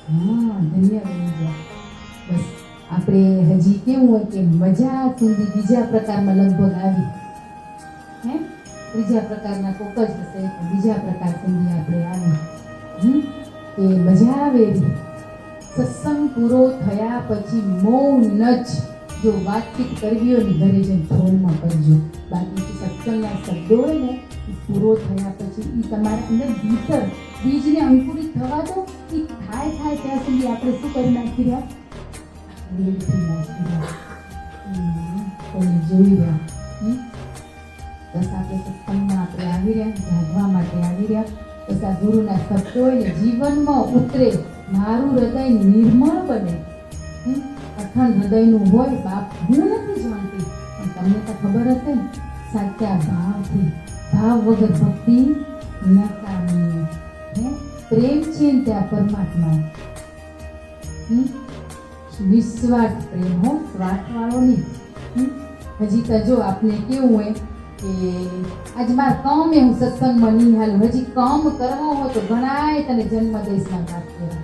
હા, ધન્ય બની જાય. બસ આપણે હજી કેવું હોય કે મજા સુધી બીજા પ્રકારમાં લગભગ આવી હે ત્રીજા પ્રકારના કોક જ હશે પણ બીજા પ્રકાર સુધી આપણે આવી કે મજા આવે એવી. સત્સંગ પૂરો થયા પછી મૌન જ જો વાતચીત કરવી હોય ને ઘરે જઈને ફોનમાં કરજો. બાકી સત્સંગના શબ્દો હોય ને એ પૂરો થયા પછી એ તમારા અંદર ભીતર બીજને અંકુરિત થવા દો. એ થાય ત્યાં સુધી આપણે શું કરી નાખી રહ્યા? વેડફી નાખી રહ્યા. કોઈને જોઈ રહ્યા. બસ આપણે સત્સંગમાં આપણે આવી રહ્યા, જાગવા માટે આવી રહ્યા. બસ આ ગુરુના શબ્દો હોય ને જીવનમાં ઉતરે, મારું હૃદય નિર્મળ બને. અખંડ હૃદયનું હોય બાપ, હું નથી જાણતી પણ તમને તો ખબર હશે ને, સાચા ભાવથી. ભાવ વગર ભક્તિ નકામી. પ્રેમ છે ને ત્યાં પરમાત્મા. નિસ્વાર્થ પ્રેમ હો, સ્વાર્થવાળો નહીં. હજી તો જો આપને કેવું હોય કે આજ મારા કામ એ હું સત્સંગમાં નહીં હાલું, હજી કામ કરવો હોય તો ઘણાય તને જન્મ દઈશના વાત કર્યા.